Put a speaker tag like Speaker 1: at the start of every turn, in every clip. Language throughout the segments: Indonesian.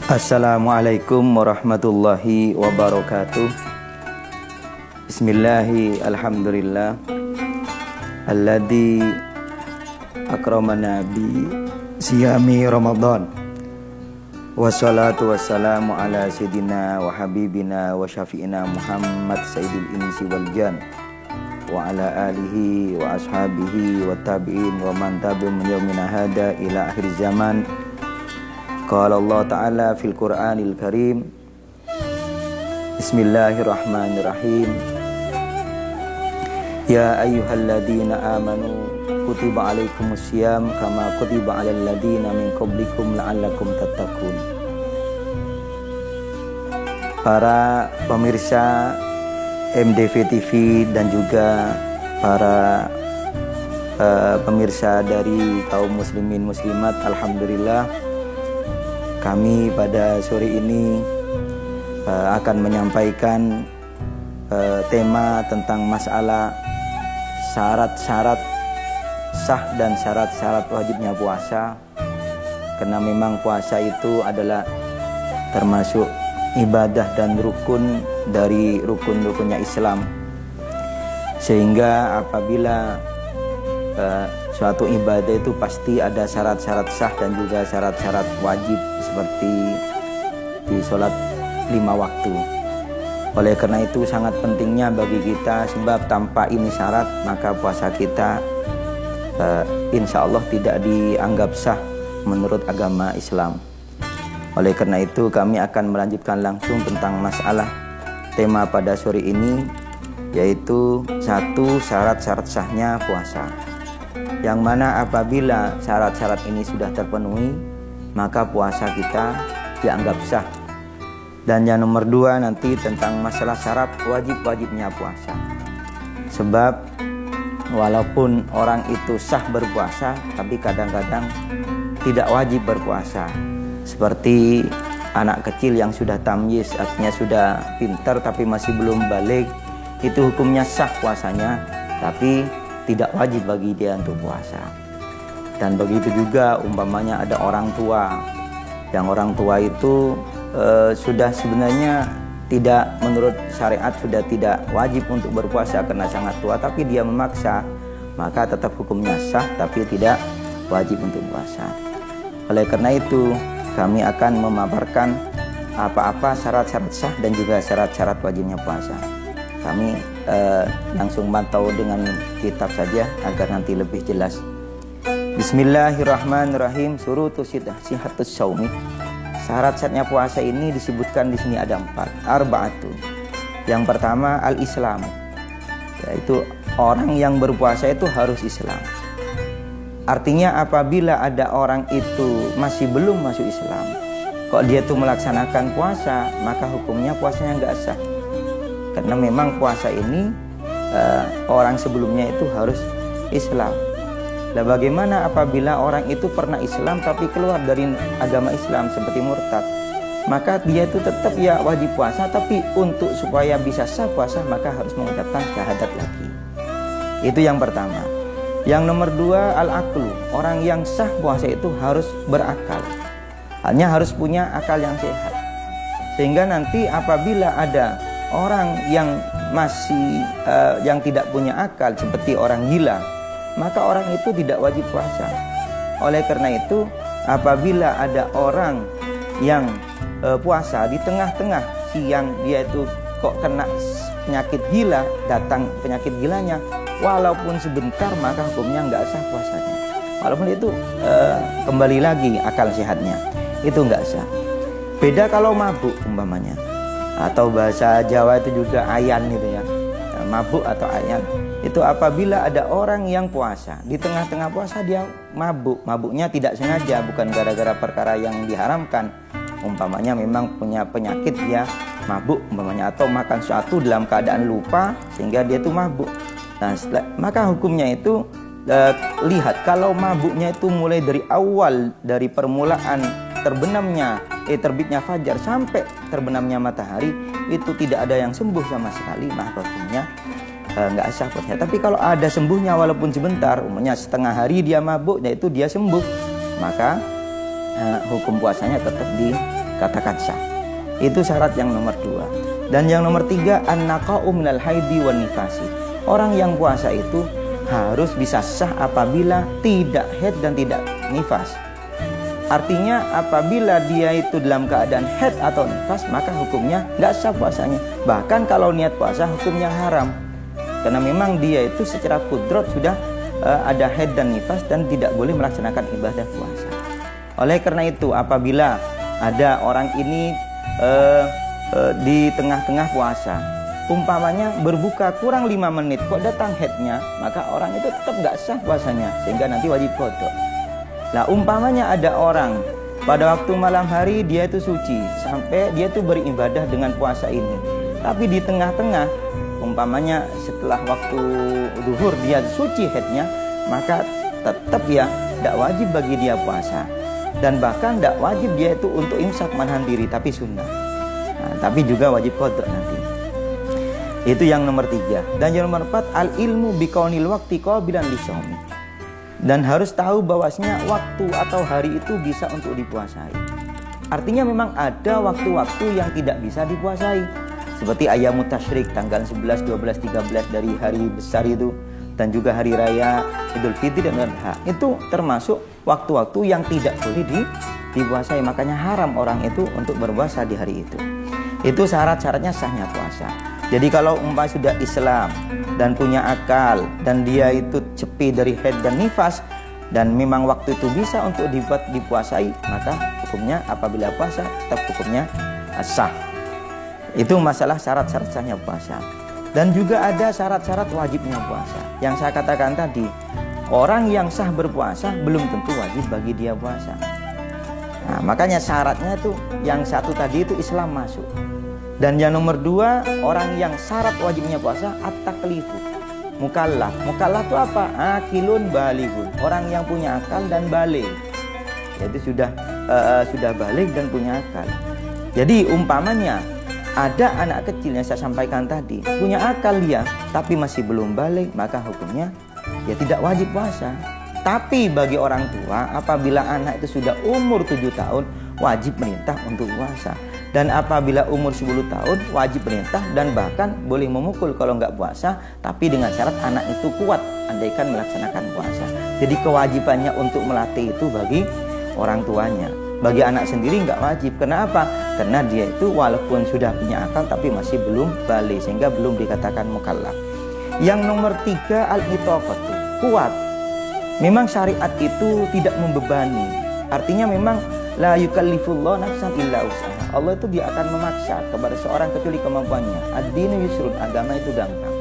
Speaker 1: Assalamualaikum warahmatullahi wabarakatuh. Bismillahi alhamdulillah alladzi akramana bi siyami Ramadan. Wassalatu wassalamu ala sayyidina wa habibina wa syafi'ina Muhammad sayyidil insi wal jan wa ala alihi wa ashabihi wa tabi'in wa man tabi'um yaumina hada ila akhir zaman. Qala Allah Ta'ala fil Qur'anil Karim. Bismillahirrahmanirrahim. Ya ayyuhalladzina amanu kutiba alaikumusiyam kama kutiba alal ladzina min qablikum la'allakum tattaqun. Para pemirsa MDV TV dan juga para pemirsa dari kaum muslimin muslimat, alhamdulillah kami pada sore ini akan menyampaikan tema tentang masalah syarat-syarat sah dan syarat-syarat wajibnya puasa. Karena memang puasa itu adalah termasuk ibadah dan rukun dari rukun-rukunnya Islam. Sehingga apabila suatu ibadah itu pasti ada syarat-syarat sah dan juga syarat-syarat wajib, seperti di sholat 5 waktu. Oleh karena itu sangat pentingnya bagi kita, sebab tanpa ini syarat maka puasa kita insya Allah tidak dianggap sah menurut agama Islam. Oleh karena itu kami akan melanjutkan langsung tentang masalah tema pada sore ini, yaitu 1. Syarat-syarat sahnya puasa, yang mana apabila syarat-syarat ini sudah terpenuhi maka puasa kita dianggap sah. Dan yang nomor 2 nanti tentang masalah syarat wajib-wajibnya puasa. Sebab walaupun orang itu sah berpuasa, tapi kadang-kadang tidak wajib berpuasa. Seperti anak kecil yang sudah tamyiz, artinya sudah pintar tapi masih belum balik, itu hukumnya sah puasanya, tapi tidak wajib bagi dia untuk puasa. Dan begitu juga umpamanya ada orang tua, yang orang tua itu sudah sebenarnya tidak, menurut syariat sudah tidak wajib untuk berpuasa karena sangat tua, tapi dia memaksa, maka tetap hukumnya sah tapi tidak wajib untuk puasa. Oleh karena itu kami akan memaparkan apa-apa syarat-syarat sah dan juga syarat-syarat wajibnya puasa. Kami langsung pantau dengan kitab saja agar nanti lebih jelas. Bismillahirrahmanirrahim. Surutus sihatus saumi. Syarat-syaratnya puasa ini disebutkan di sini ada 4. Arba'atun. Yang pertama al-Islam, yaitu orang yang berpuasa itu harus Islam. Artinya apabila ada orang itu masih belum masuk Islam, kok dia tuh melaksanakan puasa, maka hukumnya puasanya nggak sah. Karena memang puasa ini orang sebelumnya itu harus Islam. Nah, bagaimana apabila orang itu pernah Islam tapi keluar dari agama Islam seperti murtad? Maka dia itu tetap ya wajib puasa, tapi untuk supaya bisa sah puasa maka harus mengucapkan syahadat lagi. Itu yang pertama. Yang nomor 2 al-aqlu. Orang yang sah puasa itu harus berakal. Hanya harus punya akal yang sehat. Sehingga nanti apabila ada orang yang masih yang tidak punya akal seperti orang gila, maka orang itu tidak wajib puasa. Oleh karena itu apabila ada orang yang puasa di tengah-tengah siang, dia itu kok kena penyakit gila, datang penyakit gilanya, walaupun sebentar maka hukumnya nggak sah puasanya. Walaupun itu kembali lagi akal sehatnya, itu nggak sah. Beda kalau mabuk umpamanya, atau bahasa Jawa itu juga ayan gitu ya, mabuk atau ayan. Itu apabila ada orang yang puasa, di tengah-tengah puasa dia mabuk. Mabuknya tidak sengaja, bukan gara-gara perkara yang diharamkan. Umpamanya memang punya penyakit dia mabuk umpamanya, atau makan sesuatu dalam keadaan lupa sehingga dia itu mabuk. Nah, maka hukumnya itu lihat, kalau mabuknya itu mulai dari awal, dari permulaan terbitnya fajar sampai terbenamnya matahari, itu tidak ada yang sembuh sama sekali, maka hukumnya nggak sah puasanya. Tapi kalau ada sembuhnya walaupun sebentar, umumnya setengah hari dia mabuk, yaitu dia sembuh, maka hukum puasanya tetap dikatakan sah. Itu syarat yang nomor 2. Dan yang nomor 3, an-naqa'u minal haidi wan nifasi. Orang yang puasa itu harus bisa sah apabila tidak haid dan tidak nifas. Artinya apabila dia itu dalam keadaan haid atau nifas, maka hukumnya nggak sah puasanya. Bahkan kalau niat puasa hukumnya haram. Karena memang dia itu secara kudrat sudah ada haid dan nifas dan tidak boleh melaksanakan ibadah puasa. Oleh karena itu apabila ada orang ini di tengah-tengah puasa, umpamanya berbuka kurang 5 menit kok datang haidnya, maka orang itu tetap nggak sah puasanya, sehingga nanti wajib qada. Nah, umpamanya ada orang pada waktu malam hari dia itu suci sampai dia itu beribadah dengan puasa ini, tapi di tengah-tengah umpamanya setelah waktu duhur dia suci haidnya, maka tetap ya tidak wajib bagi dia puasa, dan bahkan tidak wajib dia itu untuk imsak menahan diri, tapi sunnah. Nah, tapi juga wajib qada nanti. Itu yang nomor 3. Dan yang nomor 4, al ilmu biqaunil waqti qabilan lisyaumi. Dan harus tahu bahwasanya waktu atau hari itu bisa untuk dipuasai. Artinya memang ada waktu-waktu yang tidak bisa dipuasai. Seperti ayyamut tasyrik, tanggal 11, 12, 13 dari hari besar itu. Dan juga hari raya Idul Fitri dan Adha. Itu termasuk waktu-waktu yang tidak boleh dipuasai. Makanya haram orang itu untuk berpuasa di hari itu. Itu syarat-syaratnya sahnya puasa. Jadi kalau umpamanya sudah Islam dan punya akal dan dia itu cepi dari haid dan nifas dan memang waktu itu bisa untuk dipuasai, maka hukumnya apabila puasa tetap hukumnya sah. Itu masalah syarat-syarat sahnya puasa. Dan juga ada syarat-syarat wajibnya puasa. Yang saya katakan tadi, orang yang sah berpuasa belum tentu wajib bagi dia puasa. Nah, makanya syaratnya itu yang satu tadi itu Islam masuk. Dan yang nomor 2, orang yang syarat wajibnya puasa at-taklifu, mukallaf. Mukallaf itu apa? Akilun balighun, orang yang punya akal dan balik. Yaitu sudah balik dan punya akal. Jadi umpamanya ada anak kecil yang saya sampaikan tadi, punya akal dia tapi masih belum balik, maka hukumnya ya tidak wajib puasa. Tapi bagi orang tua, apabila anak itu sudah umur 7 tahun, wajib perintah untuk puasa. Dan apabila umur 10 tahun, wajib perintah dan bahkan boleh memukul kalau nggak puasa, tapi dengan syarat anak itu kuat, andaikan melaksanakan puasa. Jadi kewajibannya untuk melatih itu bagi orang tuanya. Bagi anak sendiri nggak wajib. Kenapa? Karena dia itu walaupun sudah punya akal, tapi masih belum balik, sehingga belum dikatakan mukallaf. Yang nomor 3, al-itaqatu, kuat. Memang syariat itu tidak membebani. Artinya memang la yukallifullahu nafsan illa usaha. Allah itu dia akan memaksa kepada seorang kecuali kemampuannya. Ad-dinu yusrun, agama itu gampang.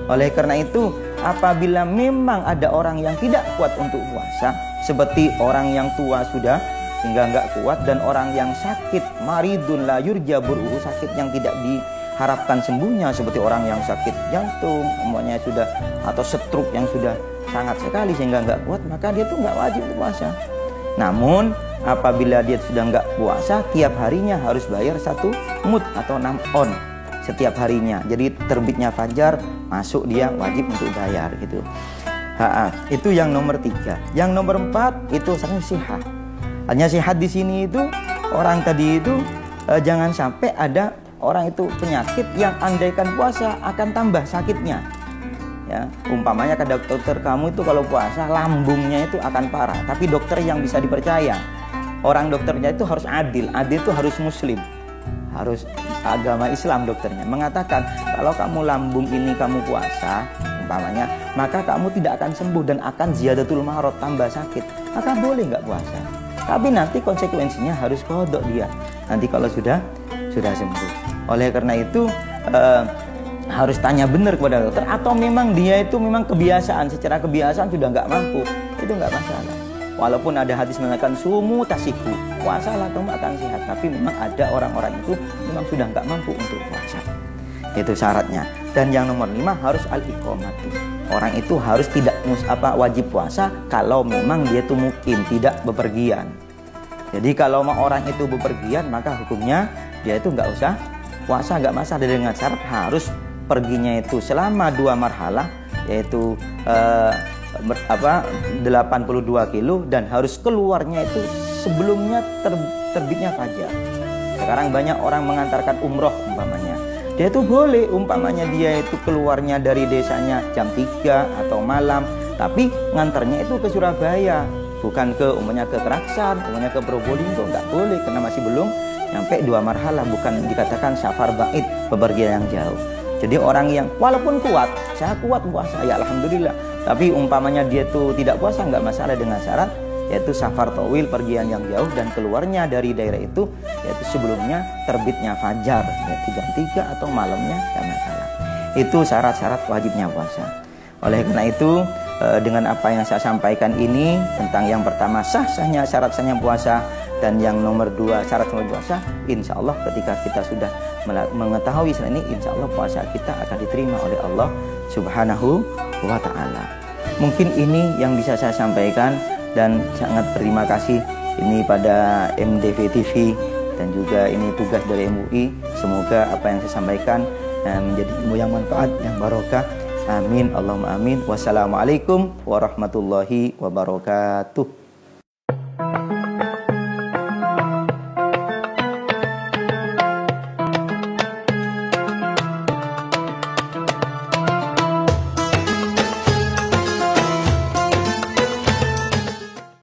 Speaker 1: Oleh karena itu, apabila memang ada orang yang tidak kuat untuk puasa, seperti orang yang tua sudah sehingga nggak kuat, dan orang yang sakit, maridun la yurja bur'uhu, sakit yang tidak diharapkan sembuhnya, seperti orang yang sakit jantung, umpamanya sudah, atau stroke yang sudah sangat sekali sehingga nggak kuat, maka dia tuh nggak wajib puasa. Namun apabila dia sudah nggak puasa, tiap harinya harus bayar 1 mud atau 6 on setiap harinya. Jadi terbitnya fajar masuk dia wajib untuk bayar gitu. Itu yang nomor 3. Yang nomor 4 itu nasihat. Hanya nasihat di sini itu orang tadi itu jangan sampai ada orang itu penyakit yang andaikan puasa akan tambah sakitnya. Ya, umpamanya kata dokter, kamu itu kalau puasa lambungnya itu akan parah, tapi dokter yang bisa dipercaya. Orang dokternya itu harus adil itu harus muslim, harus agama Islam. Dokternya mengatakan kalau kamu lambung ini kamu puasa umpamanya, maka kamu tidak akan sembuh dan akan ziyadatul marad, tambah sakit, maka boleh nggak puasa. Tapi nanti konsekuensinya harus qada dia nanti kalau sudah sembuh. Oleh karena itu harus tanya benar kepada dokter, atau memang dia itu memang kebiasaan, secara kebiasaan sudah nggak mampu, itu nggak masalah. Walaupun ada hadis mengatakan sumu tasiku, puasalah kamu akan sehat, tapi memang ada orang-orang itu memang sudah nggak mampu untuk puasa. Itu syaratnya. Dan yang nomor 5 harus al-iqamatu. Orang itu harus tidak wajib puasa kalau memang dia itu mukim, tidak bepergian. Jadi kalau orang itu bepergian, maka hukumnya dia itu nggak usah puasa, nggak masalah, dengan syarat harus perginya itu selama 2 marhalah, yaitu 82 kilo, dan harus keluarnya itu sebelumnya terbitnya fajar. Sekarang banyak orang mengantarkan umroh umpamanya. Dia itu boleh umpamanya dia itu keluarnya dari desanya jam 3 atau malam, tapi ngantarnya itu ke Surabaya, bukan ke umpamanya ke Keraksan, umpamanya ke Probolinggo, nggak boleh karena masih belum nyampe 2 marhalah, bukan dikatakan safar ba'id, bepergian yang jauh. Jadi orang yang walaupun kuat, saya kuat puasa, ya alhamdulillah, tapi umpamanya dia tuh tidak puasa nggak masalah dengan syarat yaitu safar tawil, pergian yang jauh, dan keluarnya dari daerah itu yaitu sebelumnya terbitnya fajar, yaitu jam 3 atau malamnya, nggak masalah. Itu syarat-syarat wajibnya puasa. Oleh karena itu, dengan apa yang saya sampaikan ini tentang yang pertama sahnya syarat-sahnya puasa, dan yang nomor 2 syarat sahnya puasa, insya Allah ketika kita sudah mengetahui ini, insya Allah puasa kita akan diterima oleh Allah Subhanahu wa Ta'ala. Mungkin ini yang bisa saya sampaikan, dan sangat berterima kasih ini pada MDV TV, dan juga ini tugas dari MUI. Semoga apa yang saya sampaikan menjadi ilmu yang manfaat, yang barokah. Amin, Allahumma amin. Wassalamualaikum warahmatullahi wabarakatuh.